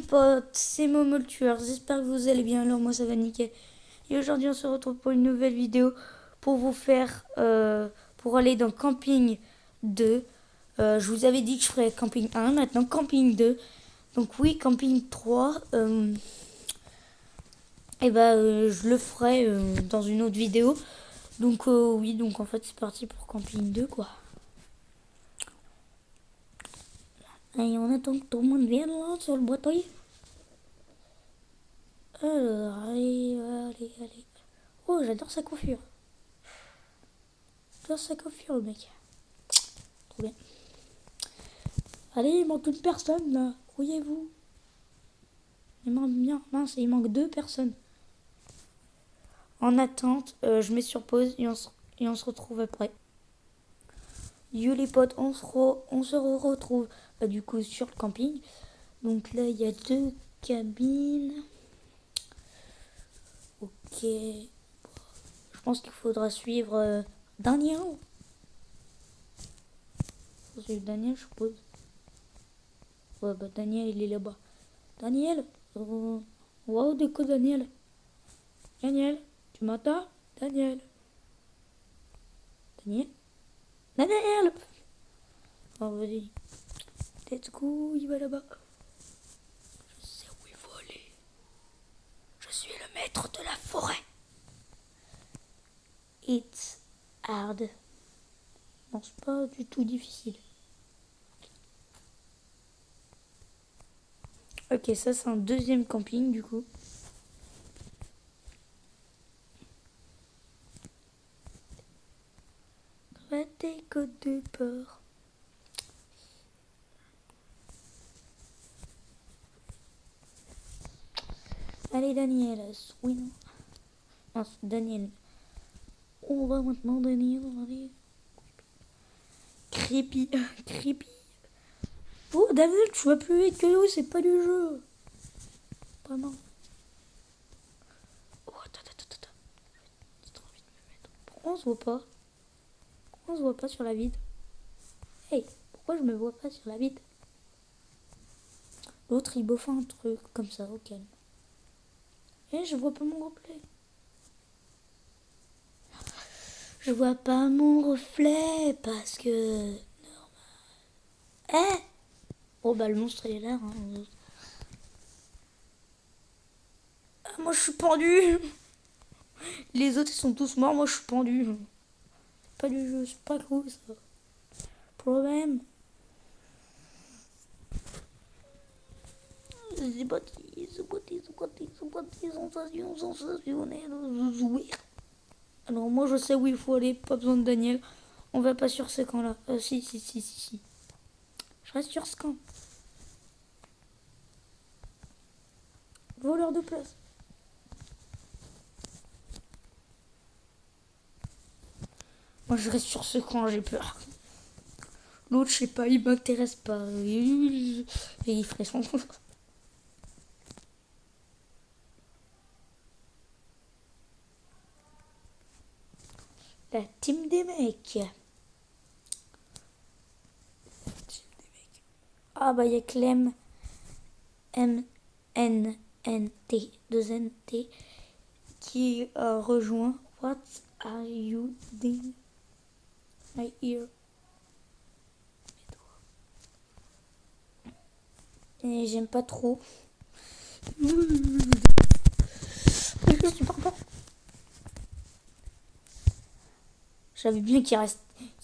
potes, c'est Momo le tueur, j'espère que vous allez bien, alors moi ça va nickel. Et aujourd'hui on se retrouve pour une nouvelle vidéo pour vous faire, pour aller dans Camping 2. Je vous avais dit que je ferais Camping 1, maintenant Camping 2. Donc oui, Camping 3, je le ferai dans une autre vidéo. Donc oui, donc en fait c'est parti pour Camping 2 quoi. Et on attend que tout le monde vienne là sur le bataille. Alors, allez. Oh, j'adore sa coiffure. J'adore sa coiffure, le mec. Trop bien. Allez, il manque une personne, là. Grouillez-vous. Il manque bien. Mince, il manque 2 personnes. En attente, je mets sur pause et on se retrouve après. Yo les potes, on se retrouve du coup sur le camping. Donc là, il y a 2 cabines. Ok. Je pense qu'il faudra suivre Daniel. Faut suivre Daniel, je suppose. Ouais, bah Daniel, il est là-bas. Daniel, wow, de quoi Daniel? Daniel, tu m'entends? Daniel. Daniel? Daniel! Oh, vas-y. Let's go, il va là-bas. Je sais où il faut aller. Je suis le maître de la forêt. It's hard. Non, c'est pas du tout difficile. Ok, ça c'est un deuxième camping du coup. Des côtes de porc. Allez Daniel, swing. Non, Daniel. On va maintenant Daniel, allez. Creepy. Creepy. Oh Daniel, tu vas plus vite que nous, c'est pas du jeu. Vraiment. Oh, attends. J'ai trop envie de me mettre. Pourquoi on se voit pas? Pourquoi on se voit pas sur la vide? Hey, pourquoi je me vois pas sur la vide? L'autre il bouffe un truc comme ça, au calme. Eh, je vois pas mon reflet. Je vois pas mon reflet parce que... Eh! Oh bah le monstre il est là. Hein. Ah, moi je suis pendu. Les autres ils sont tous morts, moi je suis pendu. C'est pas du jeu, c'est pas cool ça. Problème. C'est parti, sensationnel de jouer. Alors moi je sais où il faut aller, pas besoin de Daniel. On va pas sur ce camp là. Si. Je reste sur ce camp. Voleur de place. Moi je reste sur ce camp, j'ai peur. L'autre, je sais pas, il m'intéresse pas. Et il ferait son... La team des mecs. Ah bah il y a Clem MNNT 2NT qui a rejoint. What are you doing? I hear. Et j'aime pas trop. Je suis pas bon. J'avais bien qu'il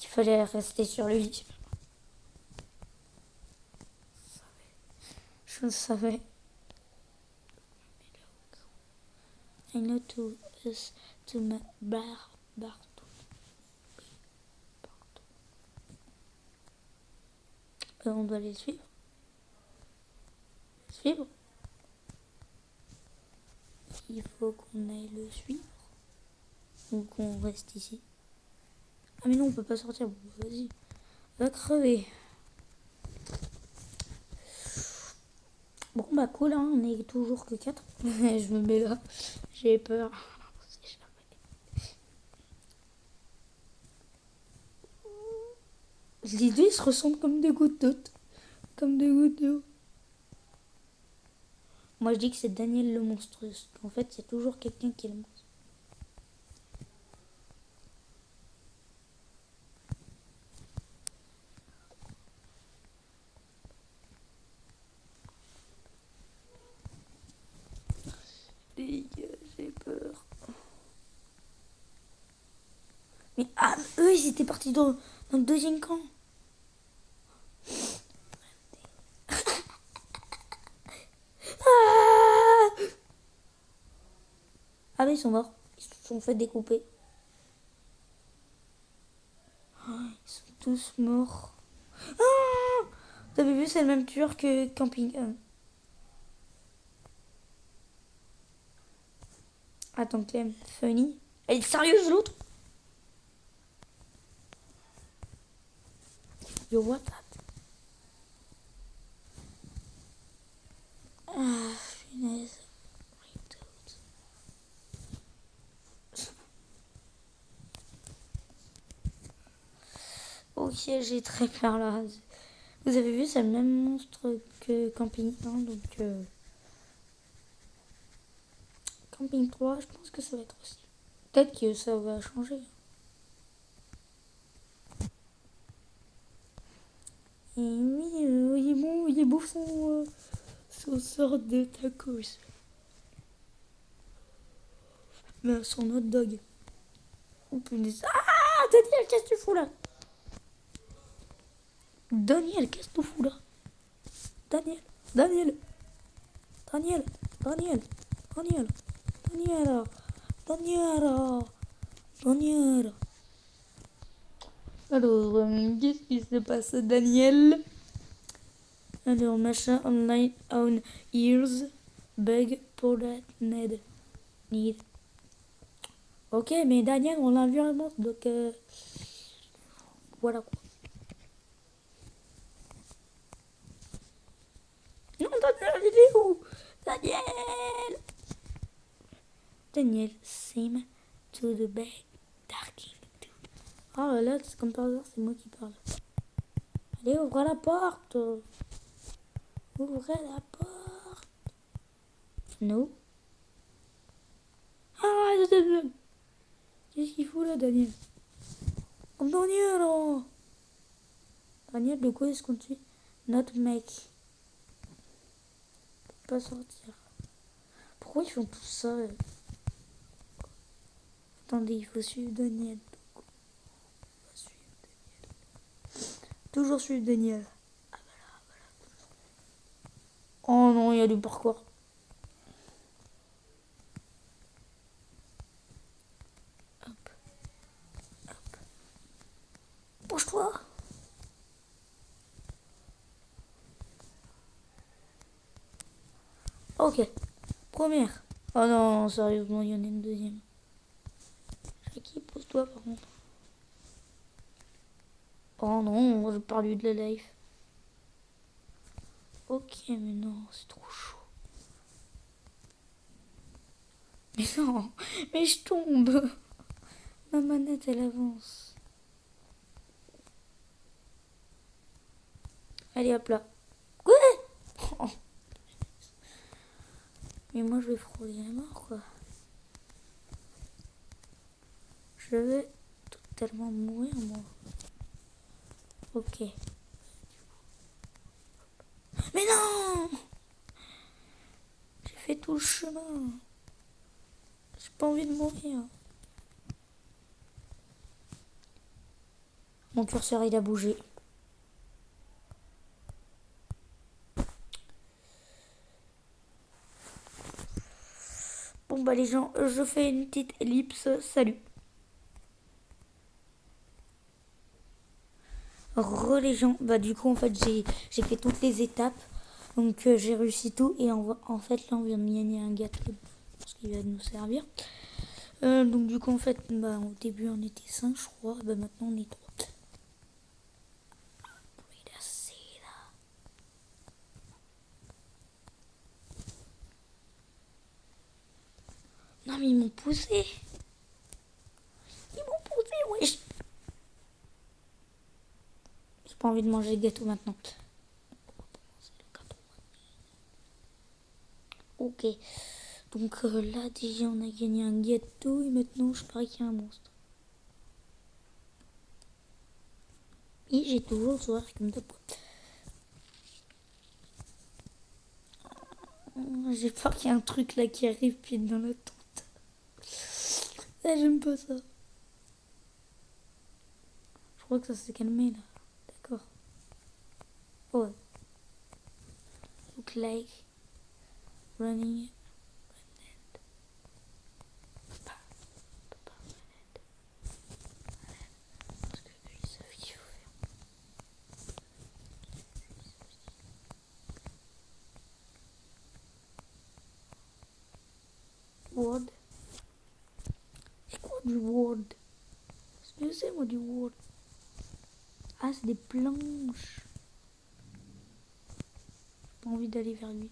fallait rester sur lui. Je le savais. I know to us to me bar. On doit les suivre. Il faut qu'on aille le suivre. Ou qu'on reste ici. Ah mais non, on peut pas sortir. Vas-y. Va crever. Bon bah cool, hein, on est toujours que 4. Je me mets là. J'ai peur. Les deux ils se ressemblent comme des gouttes d'eau. Comme des gouttes d'eau. Moi, je dis que c'est Daniel le monstrueux. En fait, il y a toujours quelqu'un qui est le monstre. Les gars, j'ai peur. Mais ah, eux, ils étaient partis dans le deuxième camp. Ah, ah mais ils sont morts. Ils se sont fait découper. Oh, ils sont tous morts. Ah, vous avez vu, c'est le même tueur que Camping 1. Attends, Clem, funny. Elle est sérieuse, l'autre? Yo, what that? Ah, punaise. Ok, j'ai très peur là. Vous avez vu, c'est le même monstre que Camping 1, donc Camping 3, je pense que ça va être aussi. Peut-être que ça va changer. Et oui, il est bon, il est beau son sort de tacos. Son hot dog. Oh punaise. Ah, Daniel, qu'est-ce que tu fous là? Daniel, qu'est-ce que tu fous là? Daniel, Daniel, Daniel, Daniel, Daniel, Daniel, Daniel, Daniel. Alors, qu'est-ce qui se passe, Daniel? Alors, machin online on ears, bug pour la need. Ok, mais Daniel, on l'a vu vraiment, donc voilà quoi. Non, Daniel, il est où? Daniel! Daniel, sim to the bed, darking. Ah là, c'est comme par hasard, c'est moi qui parle. Allez, ouvrez la porte. Ouvrez la porte. Non. Ah, qu'est-ce qu'il fout là, Daniel? Oh, Daniel, oh. Daniel, de quoi est-ce qu'on tue? Notre mec. Pas sortir. Pourquoi ils font tout ça? Attendez, il faut suivre Daniel. Toujours suivre Daniel. Ah, voilà. Oh non, il y a du parcours. Hop. Hop. Bouge-toi. Ok. Première. Oh non, sérieusement, il y en a une deuxième. Qui pose-toi par contre. Oh non, je parle de la life. Ok, mais non, c'est trop chaud. Mais non, mais je tombe. Ma manette, elle avance. Allez, hop là. Quoi? Oh. Mais moi, je vais frôler la mort, quoi. Je vais totalement mourir, moi. Ok. Mais non! J'ai fait tout le chemin. J'ai pas envie de mourir. Mon curseur, il a bougé. Bon, bah, les gens, je fais une petite ellipse. Salut. Les gens, bah du coup en fait j'ai fait toutes les étapes, donc j'ai réussi tout et en fait là on vient de gagner un gâteau parce qu'il va nous servir. Donc du coup en fait bah au début on était 5 je crois, bah maintenant on est 3. Non mais ils m'ont poussé. Ils m'ont poussé, wesh. J'ai pas envie de manger le gâteau maintenant. Ok. Donc là, déjà, on a gagné un gâteau et maintenant, je parie qu'il y a un monstre. Et j'ai toujours soif comme de poids. J'ai peur qu'il y ait un truc là qui arrive pile dans la tente. Ah, j'aime pas ça. Je crois que ça s'est calmé là. D'accord. Ouais. Look like running. Parce que eux, ils savent qu'il faut faire. Word. C'est quoi du Word? Ce que c'est moi du Word? Ah, c'est des planches. J'ai pas envie d'aller vers lui.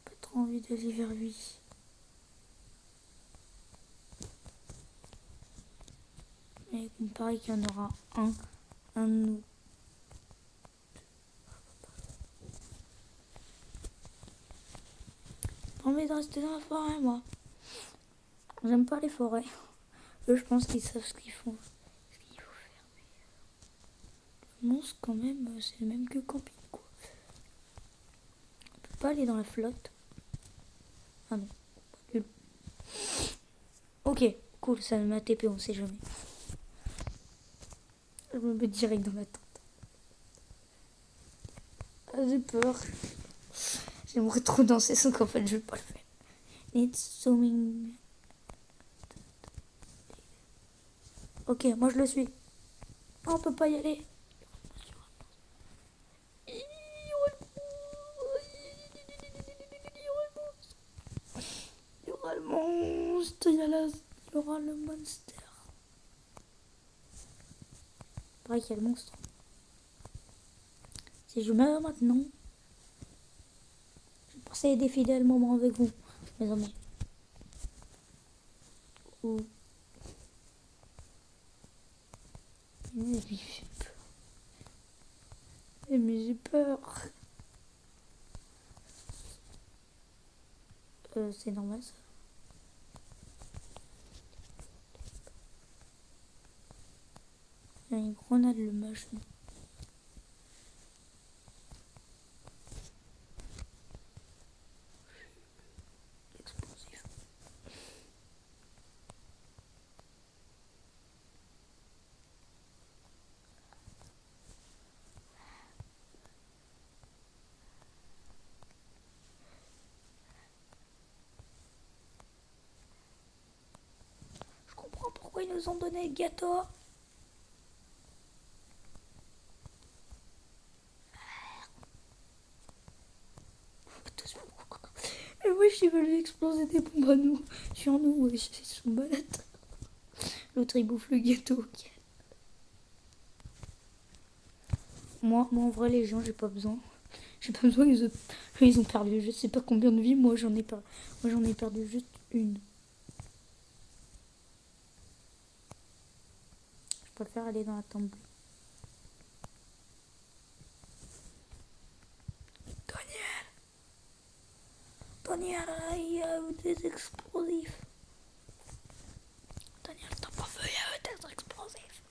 Pas trop envie d'aller vers lui. Mais il me paraît qu'il y en aura un autre. J'ai envie de rester dans la forêt, moi. J'aime pas les forêts. Eux, je pense qu'ils savent ce qu'ils font. Ce qu'il faut faire. Mais le monstre, quand même, c'est le même que camping, quoi. On peut pas aller dans la flotte. Ah non. Nul. Ok, cool, ça m'a TP, on sait jamais. Je me mets direct dans la tente. Ah, j'ai peur. J'aimerais trop danser, sauf qu'en fait, je vais pas le faire. It's zooming. Ok, moi je le suis. Oh, on peut pas y aller. Il y aura le monstre. Il y aura le monster. Pareil qu'il y a le monstre. Si je meurs maintenant, je pensais défiler le moment avec vous, mes amis. Ou... Mais j'ai peur. Mais j'ai peur. C'est normal ça. Il y a une grenade le machin. Explosif. Je comprends pourquoi ils nous ont donné le gâteau. Et wesh, ils veulent exploser des bombes à nous. Sur nous, wesh, ils sont malades. L'autre, il bouffe le gâteau. Okay. Moi, en vrai, les gens, j'ai pas besoin. J'ai pas besoin, ils ont perdu je sais pas combien de vies. Moi, j'en ai perdu juste une. Je préfère aller dans la tombe. Daniel, il y a des explosifs. Daniel, t'as pas fait des explosifs.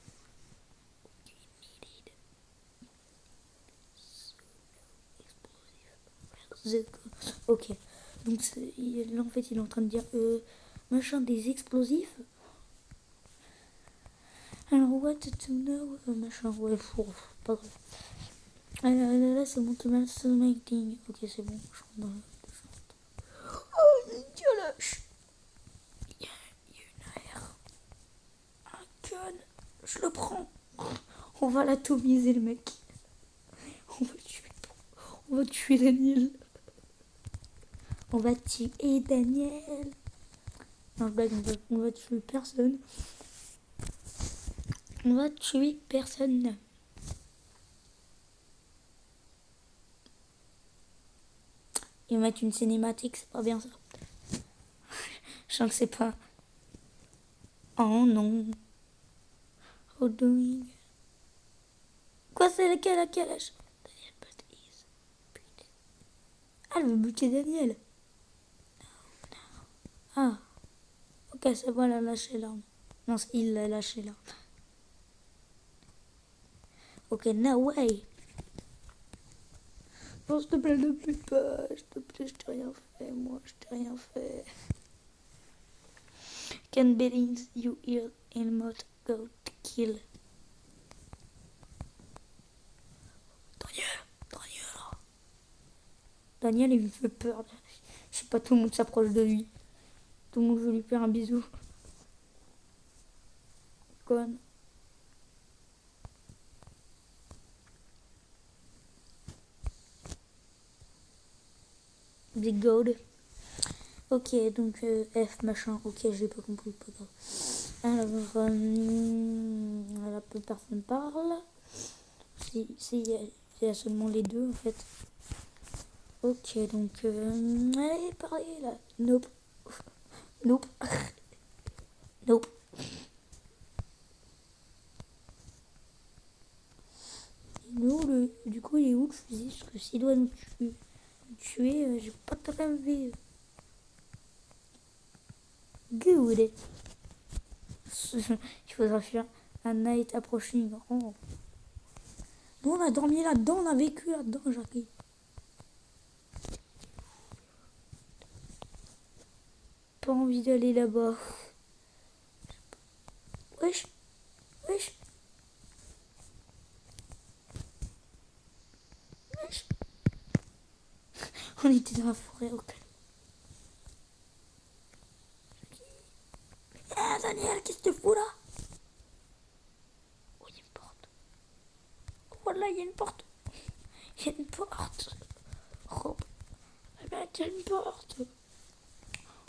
Ok, donc là en fait il est en train de dire machin des explosifs. Alors what to know machin ouais pas grave. Là c'est mon tomato making. Ok c'est bon, je rentre dans le... Oh Dieu lâche. Il y a une AR. Un gun. Je le prends. On va l'atomiser le mec. On va tuer Daniel. On va tuer Daniel. Non, je blague, on va tuer personne. On va tuer personne. Ils mettent une cinématique, c'est pas bien ça. Je sens que c'est pas... Oh non. How doing? Quoi, c'est laquelle? Daniel, but is. Putain. Ah, elle veut buter Daniel. Ah. Ok, c'est bon, elle a lâché l'arme. Non, il a lâché l'arme. Ok, no way. Non, s'il te plaît, ne bute pas. S'il te plaît, je t'ai rien fait, moi, je t'ai rien fait. Can Billings, you hear in mode go to kill. Daniel, il me fait peur. Je sais pas, tout le monde s'approche de lui. Tout le monde veut lui faire un bisou. Con. Big God. Ok, donc F machin. Ok, j'ai pas compris. Pas grave. Alors, là, peu personne parle. Si, il y a seulement les deux en fait. Ok, donc, allez, parlez là. Nope. Nope. Nope. Nous, du coup, il est où le fusil? Parce que s'il doit nous tuer, j'ai pas très envie. Good. Il faudra faire un night approaching. Oh. Nous, on a dormi là-dedans, on a vécu là-dedans, Jackie. Pas envie d'aller là-bas. Wesh. Wesh. Wesh. On était dans la forêt, ok. Ah, Daniel, qu'est-ce que tu fous là? Oh, il y a une porte. Oh là, il y a une porte. Il y a une porte. Oh. Eh ben, il y a une porte.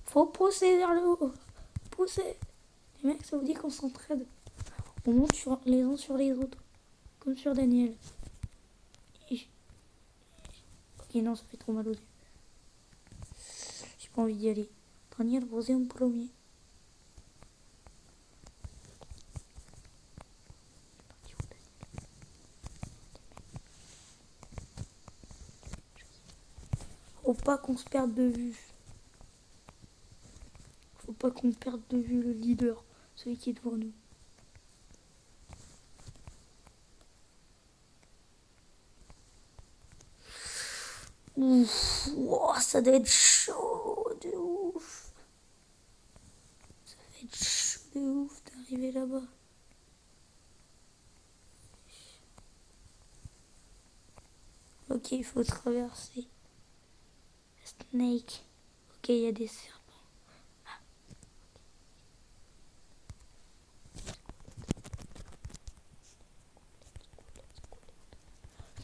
Faut pousser vers le haut. Pousser. Les mecs, ça vous dit qu'on s'entraide. On monte sur les uns sur les autres. Comme sur Daniel. Ok, non, ça fait trop mal aux yeux. J'ai pas envie d'y aller. Daniel, posez en premier. Faut pas qu'on se perde de vue. Faut pas qu'on perde de vue le leader. Celui qui est devant nous. Ouf, wow, ça doit être chaud de ouf. Ça doit être chaud de ouf d'arriver là-bas. Ok, il faut traverser. Snake. Ok, il y a des serpents. Ah.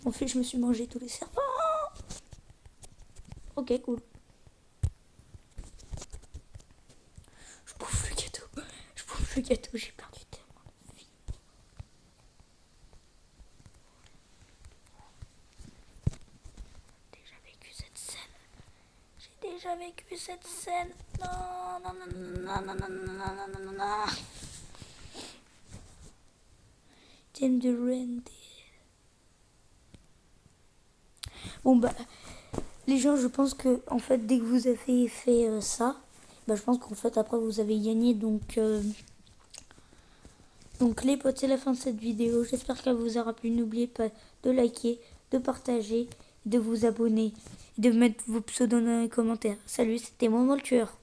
En fait, je me suis mangé tous les serpents. Ok, cool. Je bouffe le gâteau. Je bouffe le gâteau, j'ai perdu tellement de vie. J'ai déjà vécu cette scène. J'ai déjà vécu cette scène. Non, non, non, non, non, non, non, non, non, non, non. Thème de Randy. Bon bah, les gens, je pense que en fait, dès que vous avez fait ça, bah, je pense qu'en fait après vous avez gagné. Donc les potes, c'est la fin de cette vidéo. J'espère qu'elle vous aura plu. N'oubliez pas de liker, de partager, de vous abonner, de mettre vos pseudos dans les commentaires. Salut, c'était Momo le tueur.